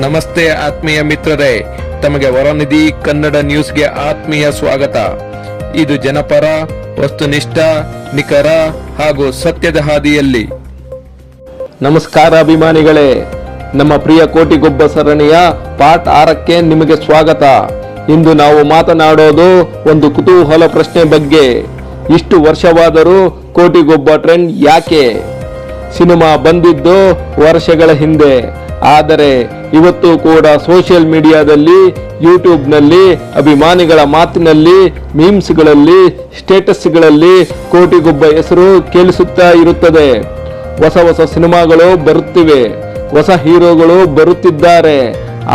ನಮಸ್ತೆ ಆತ್ಮೀಯ ಮಿತ್ರರೇ, ತಮಗೆ ವರನಿಧಿ ಕನ್ನಡ ನ್ಯೂಸ್ಗೆ ಆತ್ಮೀಯ ಸ್ವಾಗತ. ಇದು ಜನಪರ, ವಸ್ತುನಿಷ್ಠ, ನಿಖರ ಹಾಗೂ ಸತ್ಯದ ಹಾದಿಯಲ್ಲಿ. ನಮಸ್ಕಾರ ಅಭಿಮಾನಿಗಳೇ, ನಮ್ಮ ಪ್ರಿಯ ಕೋಟಿಗೊಬ್ಬ ಸರಣಿಯ ಪಾರ್ಟ್ 6ಕ್ಕೆ ನಿಮಗೆ ಸ್ವಾಗತ. ಇಂದು ನಾವು ಮಾತನಾಡೋದು ಒಂದು ಕುತೂಹಲ ಪ್ರಶ್ನೆ ಬಗ್ಗೆ. ಇಷ್ಟು ವರ್ಷವಾದರೂ ಕೋಟಿಗೊಬ್ಬ ಟ್ರೆಂಡ್ ಯಾಕೆ? ಸಿನಿಮಾ ಬಂದಿದ್ದು ವರ್ಷಗಳ ಹಿಂದೆ, ಆದರೆ ಇವತ್ತು ಕೂಡ ಸೋಷಿಯಲ್ ಮೀಡಿಯಾದಲ್ಲಿ, ಯೂಟ್ಯೂಬ್ನಲ್ಲಿ, ಅಭಿಮಾನಿಗಳ ಮಾತಿನಲ್ಲಿ, ಮೀಮ್ಸ್ಗಳಲ್ಲಿ, ಸ್ಟೇಟಸ್ಗಳಲ್ಲಿ ಕೋಟಿಗೊಬ್ಬ ಹೆಸರು ಕೇಳಿಸುತ್ತಾ ಇರುತ್ತದೆ. ಹೊಸ ಹೊಸ ಸಿನಿಮಾಗಳು ಬರುತ್ತಿವೆ, ಹೊಸ ಹೀರೋಗಳು ಬರುತ್ತಿದ್ದಾರೆ.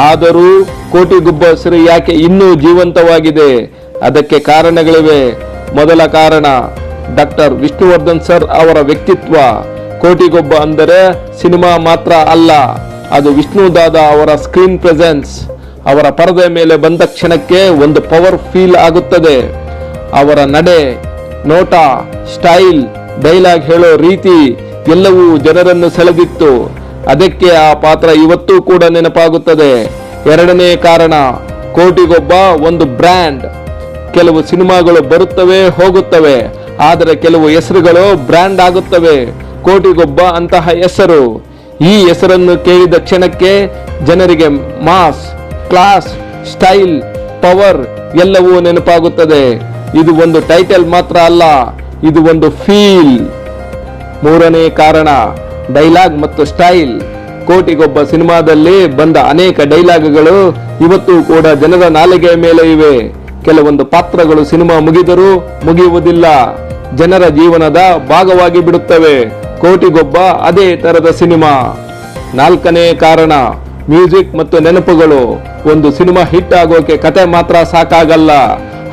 ಆದರೂ ಕೋಟಿಗೊಬ್ಬ ಹೆಸರು ಯಾಕೆ ಇನ್ನೂ ಜೀವಂತವಾಗಿದೆ? ಅದಕ್ಕೆ ಕಾರಣಗಳಿವೆ. ಮೊದಲ ಕಾರಣ ಡಾಕ್ಟರ್ ವಿಷ್ಣುವರ್ಧನ್ ಸರ್ ಅವರ ವ್ಯಕ್ತಿತ್ವ. ಕೋಟಿಗೊಬ್ಬ ಅಂದರೆ ಸಿನಿಮಾ ಮಾತ್ರ ಅಲ್ಲ, ಅದು ವಿಷ್ಣು ದಾದಾ ಅವರ ಸ್ಕ್ರೀನ್ ಪ್ರೆಸೆನ್ಸ್. ಅವರ ಪರದೆ ಮೇಲೆ ಬಂದ ಕ್ಷಣಕ್ಕೆ ಒಂದು ಪವರ್ ಫೀಲ್ ಆಗುತ್ತದೆ. ಅವರ ನಡೆ, ನೋಟ, ಸ್ಟೈಲ್, ಡೈಲಾಗ್ ಹೇಳೋ ರೀತಿ ಎಲ್ಲವೂ ಜನರನ್ನು ಸೆಳೆದಿತ್ತು. ಅದಕ್ಕೆ ಆ ಪಾತ್ರ ಇವತ್ತೂ ಕೂಡ ನೆನಪಾಗುತ್ತದೆ. ಎರಡನೇ ಕಾರಣ, ಕೋಟಿಗೊಬ್ಬ ಒಂದು ಬ್ರ್ಯಾಂಡ್. ಕೆಲವು ಸಿನಿಮಾಗಳು ಬರುತ್ತವೆ, ಹೋಗುತ್ತವೆ, ಆದರೆ ಕೆಲವು ಹೆಸರುಗಳು ಬ್ರ್ಯಾಂಡ್ ಆಗುತ್ತವೆ. ಕೋಟಿಗೊಬ್ಬ ಅಂತಹ ಹೆಸರು. ಈ ಹೆಸರನ್ನು ಕೇಳಿದ ಕ್ಷಣಕ್ಕೆ ಜನರಿಗೆ ಮಾಸ್, ಕ್ಲಾಸ್, ಸ್ಟೈಲ್, ಪವರ್ ಎಲ್ಲವೂ ನೆನಪಾಗುತ್ತದೆ. ಇದು ಒಂದು ಟೈಟಲ್ ಮಾತ್ರ ಅಲ್ಲ, ಇದು ಒಂದು ಫೀಲ್. ಮೂರನೇ ಕಾರಣ ಡೈಲಾಗ್ ಮತ್ತು ಸ್ಟೈಲ್. ಕೋಟಿಗೊಬ್ಬ ಸಿನಿಮಾದಲ್ಲಿ ಬಂದ ಅನೇಕ ಡೈಲಾಗ್ಗಳು ಇವತ್ತು ಕೂಡ ಜನರ ನಾಲಿಗೆಯ ಮೇಲೆ ಇವೆ. ಕೆಲವೊಂದು ಪಾತ್ರಗಳು ಸಿನಿಮಾ ಮುಗಿದರೂ ಮುಗಿಯುವುದಿಲ್ಲ, ಜನರ ಜೀವನದ ಭಾಗವಾಗಿ ಬಿಡುತ್ತವೆ. ಕೋಟಿಗೊಬ್ಬ ಅದೇ ತರದ ಸಿನಿಮಾ. ನಾಲ್ಕನೇ ಕಾರಣ ಮ್ಯೂಸಿಕ್ ಮತ್ತು ನೆನಪುಗಳು. ಒಂದು ಸಿನಿಮಾ ಹಿಟ್ ಆಗೋಕೆ ಕತೆ ಮಾತ್ರ ಸಾಕಾಗಲ್ಲ,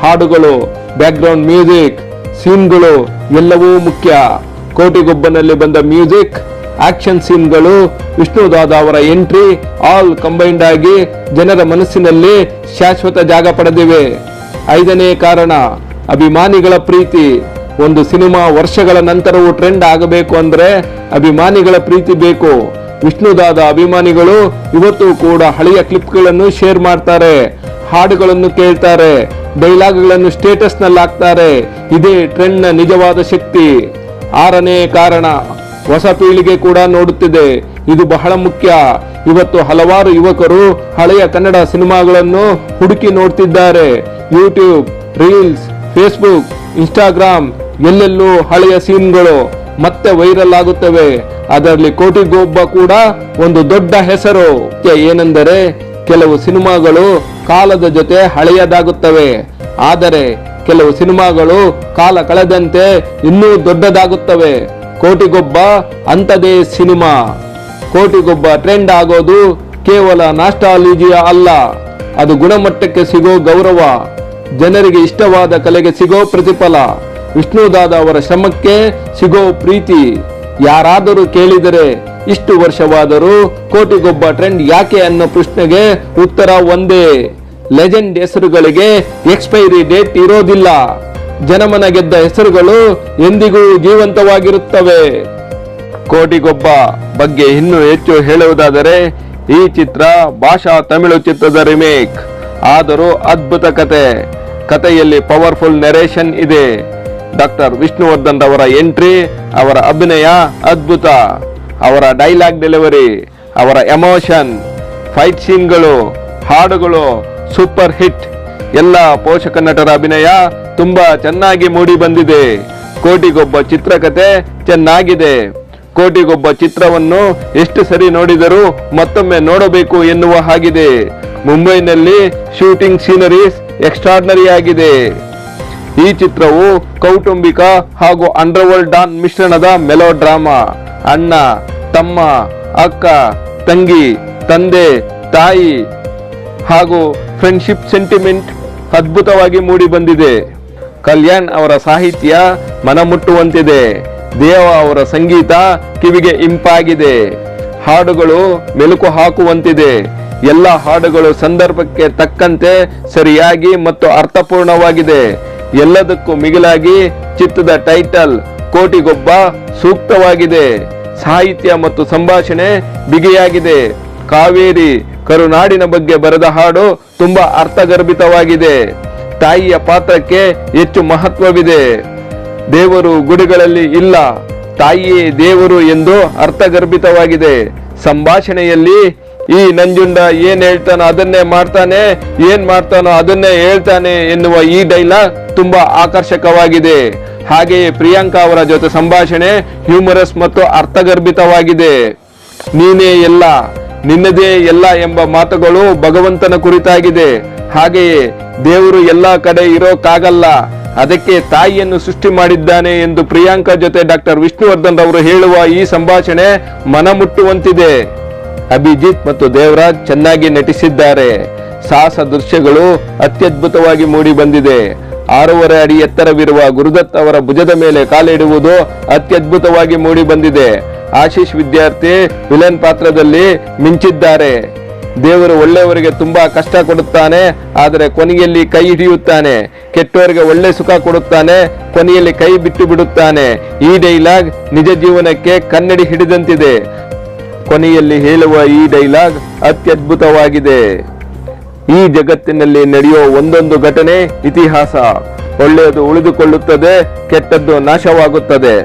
ಹಾಡುಗಳು, ಬ್ಯಾಕ್ಗ್ರೌಂಡ್ ಮ್ಯೂಸಿಕ್, ಸೀನ್ಗಳು ಎಲ್ಲವೂ ಮುಖ್ಯ. ಕೋಟಿಗೊಬ್ಬನಲ್ಲಿ ಬಂದ ಮ್ಯೂಸಿಕ್, ಆಕ್ಷನ್ ಸೀನ್ಗಳು, ವಿಷ್ಣು ದಾದಾ ಅವರ ಎಂಟ್ರಿ ಆಲ್ ಕಂಬೈನ್ಡ್ ಆಗಿ ಜನರ ಮನಸ್ಸಿನಲ್ಲಿ ಶಾಶ್ವತ ಜಾಗ ಪಡೆದಿವೆ. ಐದನೇ ಕಾರಣ ಅಭಿಮಾನಿಗಳ ಪ್ರೀತಿ. ಒಂದು ಸಿನಿಮಾ ವರ್ಷಗಳ ನಂತರವೂ ಟ್ರೆಂಡ್ ಆಗಬೇಕು ಅಂದ್ರೆ ಅಭಿಮಾನಿಗಳ ಪ್ರೀತಿ ಬೇಕು. ವಿಷ್ಣು ದಾದಾ ಅಭಿಮಾನಿಗಳು ಇವತ್ತು ಕೂಡ ಹಳೆಯ ಕ್ಲಿಪ್ಗಳನ್ನು ಶೇರ್ ಮಾಡ್ತಾರೆ, ಹಾಡುಗಳನ್ನು ಕೇಳ್ತಾರೆ, ಡೈಲಾಗ್ಗಳನ್ನು ಸ್ಟೇಟಸ್ ನಲ್ಲಿ ಹಾಕ್ತಾರೆ. ಇದೇ ಟ್ರೆಂಡ್ ನ ನಿಜವಾದ ಶಕ್ತಿ. ಆರನೇ ಕಾರಣ ಹೊಸ ಪೀಳಿಗೆ ಕೂಡ ನೋಡುತ್ತಿದೆ. ಇದು ಬಹಳ ಮುಖ್ಯ. ಇವತ್ತು ಹಲವಾರು ಯುವಕರು ಹಳೆಯ ಕನ್ನಡ ಸಿನಿಮಾಗಳನ್ನು ಹುಡುಕಿ ನೋಡ್ತಿದ್ದಾರೆ. ಯೂಟ್ಯೂಬ್, ರೀಲ್ಸ್, ಫೇಸ್ಬುಕ್, ಇನ್ಸ್ಟಾಗ್ರಾಮ್ ಎಲ್ಲೆಲ್ಲೂ ಹಳೆಯ ಸೀನ್ಗಳು ಮತ್ತೆ ವೈರಲ್ ಆಗುತ್ತವೆ. ಅದರಲ್ಲಿ ಕೋಟಿಗೊಬ್ಬ ಕೂಡ ಒಂದು ದೊಡ್ಡ ಹೆಸರು. ಏನೆಂದರೆ ಕೆಲವು ಸಿನಿಮಾಗಳು ಕಾಲದ ಜೊತೆ ಹಳೆಯದಾಗುತ್ತವೆ, ಆದರೆ ಕೆಲವು ಸಿನಿಮಾಗಳು ಕಾಲ ಕಳೆದಂತೆ ಇನ್ನೂ ದೊಡ್ಡದಾಗುತ್ತವೆ. ಕೋಟಿಗೊಬ್ಬ ಅಂಥದೇ ಸಿನಿಮಾ. ಕೋಟಿಗೊಬ್ಬ ಟ್ರೆಂಡ್ ಆಗೋದು ಕೇವಲ ನಾಸ್ಟಾಲಜಿಯಾ ಅಲ್ಲ, ಅದು ಗುಣಮಟ್ಟಕ್ಕೆ ಸಿಗೋ ಗೌರವ, ಜನರಿಗೆ ಇಷ್ಟವಾದ ಕಲೆಗೆ ಸಿಗೋ ಪ್ರತಿಫಲ, ವಿಷ್ಣು ದಾದಾ ಅವರ ಶ್ರಮಕ್ಕೆ ಸಿಗೋ ಪ್ರೀತಿ. ಯಾರಾದರೂ ಕೇಳಿದರೆ ಇಷ್ಟು ವರ್ಷವಾದರೂ ಕೋಟಿಗೊಬ್ಬ ಟ್ರೆಂಡ್ ಯಾಕೆ ಅನ್ನೋ ಪ್ರಶ್ನೆಗೆ ಉತ್ತರ ಒಂದೇ: ಲೆಜೆಂಡ್ ಹೆಸರುಗಳಿಗೆ ಎಕ್ಸ್ಪೈರಿ ಡೇಟ್ ಇರೋದಿಲ್ಲ. ಜನಮನ ಗೆದ್ದ ಹೆಸರುಗಳು ಎಂದಿಗೂ ಜೀವಂತವಾಗಿರುತ್ತವೆ. ಕೋಟಿಗೊಬ್ಬ ಬಗ್ಗೆ ಇನ್ನೂ ಹೆಚ್ಚು ಹೇಳುವುದಾದರೆ, ಈ ಚಿತ್ರ ಭಾಷಾ ತಮಿಳು ಚಿತ್ರದ ರಿಮೇಕ್. ಆದರೂ ಅದ್ಭುತ ಕಥೆಯಲ್ಲಿ ಪವರ್ಫುಲ್ ನೆರೇಷನ್ ಇದೆ. ಡಾಕ್ಟರ್ ವಿಷ್ಣುವರ್ಧನ್ ಅವರ ಎಂಟ್ರಿ, ಅವರ ಅಭಿನಯ ಅದ್ಭುತ. ಅವರ ಡೈಲಾಗ್ ಡೆಲಿವರಿ, ಅವರ ಎಮೋಷನ್, ಫೈಟ್ ಸೀನ್ಗಳು, ಹಾಡುಗಳು ಸೂಪರ್ ಹಿಟ್. ಎಲ್ಲ ಪೋಷಕ ನಟರ ಅಭಿನಯ ತುಂಬಾ ಚೆನ್ನಾಗಿ ಮೂಡಿ ಬಂದಿದೆ. ಕೋಟಿಗೊಬ್ಬ ಚಿತ್ರಕಥೆ ಚೆನ್ನಾಗಿದೆ. ಕೋಟಿಗೊಬ್ಬ ಚಿತ್ರವನ್ನು ಎಷ್ಟು ಸರಿ ನೋಡಿದರೂ ಮತ್ತೊಮ್ಮೆ ನೋಡಬೇಕು ಎನ್ನುವ ಹಾಗಿದೆ. ಮುಂಬೈನಲ್ಲಿ ಶೂಟಿಂಗ್ ಸೀನರೀಸ್ ಎಕ್ಸ್ಟ್ರಾರ್ಡನರಿ ಆಗಿದೆ. ಈ ಚಿತ್ರವು ಕೌಟುಂಬಿಕ ಹಾಗೂ ಅಂಡರ್ವರ್ಲ್ಡ್ ಡಾನ್ ಮಿಶ್ರಣದ ಮೆಲೋ ಡ್ರಾಮಾ. ಅಣ್ಣ, ತಮ್ಮ, ಅಕ್ಕ, ತಂಗಿ, ತಂದೆ, ತಾಯಿ ಹಾಗೂ ಫ್ರೆಂಡ್ಶಿಪ್ ಸೆಂಟಿಮೆಂಟ್ ಅದ್ಭುತವಾಗಿ ಮೂಡಿ ಬಂದಿದೆ. ಕಲ್ಯಾಣ್ ಅವರ ಸಾಹಿತ್ಯ ಮನಮುಟ್ಟುವಂತಿದೆ. ದೇವ ಅವರ ಸಂಗೀತ ಕಿವಿಗೆ ಇಂಪಾಗಿದೆ. ಹಾಡುಗಳು ಮೆಲುಕು ಹಾಕುವಂತಿದೆ. ಎಲ್ಲ ಹಾಡುಗಳು ಸಂದರ್ಭಕ್ಕೆ ತಕ್ಕಂತೆ ಸರಿಯಾಗಿ ಮತ್ತು ಅರ್ಥಪೂರ್ಣವಾಗಿದೆ. ಎಲ್ಲದಕ್ಕೂ ಮಿಗಿಲಾಗಿ ಚಿತ್ರದ ಟೈಟಲ್ ಕೋಟಿಗೊಬ್ಬ ಸೂಕ್ತವಾಗಿದೆ. ಸಾಹಿತ್ಯ ಮತ್ತು ಸಂಭಾಷಣೆ ಬಿಗಿಯಾಗಿದೆ. ಕಾವೇರಿ ಕರುನಾಡಿನ ಬಗ್ಗೆ ಬರೆದ ಹಾಡು ತುಂಬಾ ಅರ್ಥಗರ್ಭಿತವಾಗಿದೆ. ತಾಯಿಯ ಪಾತ್ರಕ್ಕೆ ಹೆಚ್ಚು ಮಹತ್ವವಿದೆ. ದೇವರು ಗುಡಿಗಳಲ್ಲಿ ಇಲ್ಲ, ತಾಯಿಯೇ ದೇವರು ಎಂದು ಅರ್ಥಗರ್ಭಿತವಾಗಿದೆ. ಸಂಭಾಷಣೆಯಲ್ಲಿ ಈ ನಂಜುಂಡ ಏನ್ ಹೇಳ್ತಾನೋ ಅದನ್ನೇ ಮಾಡ್ತಾನೆ, ಏನ್ ಮಾಡ್ತಾನೋ ಅದನ್ನೇ ಹೇಳ್ತಾನೆ ಎನ್ನುವ ಈ ಡೈಲಾಗ್ ತುಂಬಾ ಆಕರ್ಷಕವಾಗಿದೆ. ಹಾಗೆಯೇ ಪ್ರಿಯಾಂಕಾ ಅವರ ಜೊತೆ ಸಂಭಾಷಣೆ ಹ್ಯೂಮರಸ್ ಮತ್ತು ಅರ್ಥಗರ್ಭಿತವಾಗಿದೆ. ನೀನೇ ಎಲ್ಲ, ನಿನ್ನದೇ ಎಲ್ಲ ಎಂಬ ಮಾತುಗಳು ಭಗವಂತನ ಕುರಿತಾಗಿದೆ. ಹಾಗೆಯೇ ದೇವರು ಎಲ್ಲಾ ಕಡೆ ಇರೋಕ್ಕಾಗಲ್ಲ, ಅದಕ್ಕೆ ತಾಯಿಯನ್ನು ಸೃಷ್ಟಿ ಮಾಡಿದ್ದಾನೆ ಎಂದು ಪ್ರಿಯಾಂಕಾ ಜೊತೆ ಡಾಕ್ಟರ್ ವಿಷ್ಣುವರ್ಧನ್ ಅವರು ಹೇಳುವ ಈ ಸಂಭಾಷಣೆ ಮನಮುಟ್ಟುವಂತಿದೆ. ಅಭಿಜಿತ್ ಮತ್ತು ದೇವರಾಜ್ ಚೆನ್ನಾಗಿ ನಟಿಸಿದ್ದಾರೆ. ಸಾಹಸ ದೃಶ್ಯಗಳು ಅತ್ಯದ್ಭುತವಾಗಿ ಮೂಡಿ ಬಂದಿದೆ. 6.5 ಅಡಿ ಎತ್ತರವಿರುವ ಗುರುದತ್ ಅವರ ಭುಜದ ಮೇಲೆ ಕಾಲಿಡುವುದು ಅತ್ಯದ್ಭುತವಾಗಿ ಮೂಡಿ ಬಂದಿದೆ. ಆಶೀಶ್ ವಿದ್ಯಾರ್ಥಿ ವಿಲನ್ ಪಾತ್ರದಲ್ಲಿ ಮಿಂಚಿದ್ದಾರೆ. ದೇವರು ಒಳ್ಳೆಯವರಿಗೆ ತುಂಬಾ ಕಷ್ಟ ಕೊಡುತ್ತಾನೆ, ಆದರೆ ಕೊನೆಯಲ್ಲಿ ಕೈ ಹಿಡಿಯುತ್ತಾನೆ. ಕೆಟ್ಟವರಿಗೆ ಒಳ್ಳೆ ಸುಖ ಕೊಡುತ್ತಾನೆ, ಕೊನೆಯಲ್ಲಿ ಕೈ ಬಿಟ್ಟು ಬಿಡುತ್ತಾನೆ. ಈ ಡೈಲಾಗ್ ನಿಜ ಜೀವನಕ್ಕೆ ಕನ್ನಡಿ ಹಿಡಿದಂತಿದೆ. ಕೊನೆಯಲ್ಲಿ ಹೇಳುವ ಈ ಡೈಲಾಗ್ ಅತ್ಯದ್ಭುತವಾಗಿದೆ. ಈ ಜಗತ್ತಿನಲ್ಲಿ ನಡೆಯುವ ಒಂದೊಂದು ಘಟನೆ ಇತಿಹಾಸ. ಒಳ್ಳೆಯದು ಉಳಿದುಕೊಳ್ಳುತ್ತದೆ, ಕೆಟ್ಟದ್ದು ನಾಶವಾಗುತ್ತದೆ.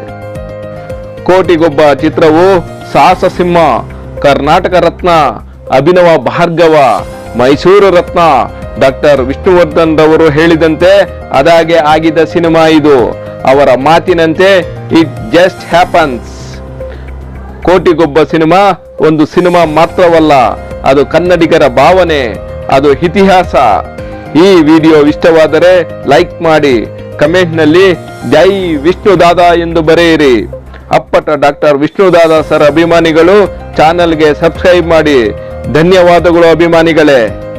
ಕೋಟಿಗೊಬ್ಬ ಚಿತ್ರವು ಸಾಹಸ ಸಿಂಹ, ಕರ್ನಾಟಕ ರತ್ನ ಅಭಿನವ ಭಾರ್ಗವ, ಮೈಸೂರು ರತ್ನ ಡಾಕ್ಟರ್ ವಿಷ್ಣುವರ್ಧನ್ ರವರು ಹೇಳಿದಂತೆ ಅದಾಗೆ ಆಗಿದ್ದ ಸಿನಿಮಾ ಇದು. ಅವರ ಮಾತಿನಂತೆ it just happens. Kotigobba cinema ಒಂದು ಸಿನಿಮಾ ಮಾತ್ರವಲ್ಲ, ಅದು ಕನ್ನಡಿಗರ ಭಾವನೆ, ಅದು ಇತಿಹಾಸ. ಈ ವಿಡಿಯೋ ಇಷ್ಟವಾದರೆ ಲೈಕ್ ಮಾಡಿ, ಕಮೆಂಟ್ ನಲ್ಲಿ ಜೈ ವಿಷ್ಣುದಾದ ಎಂದು ಬರೆಯಿರಿ. ಅಪ್ಪಟ ಡಾಕ್ಟರ್ ವಿಷ್ಣುದಾದ ಸರ್ ಅಭಿಮಾನಿಗಳು ಚಾನೆಲ್ಗೆ ಸಬ್ಸ್ಕ್ರೈಬ್ ಮಾಡಿ. ಧನ್ಯವಾದಗಳು ಅಭಿಮಾನಿಗಳೇ.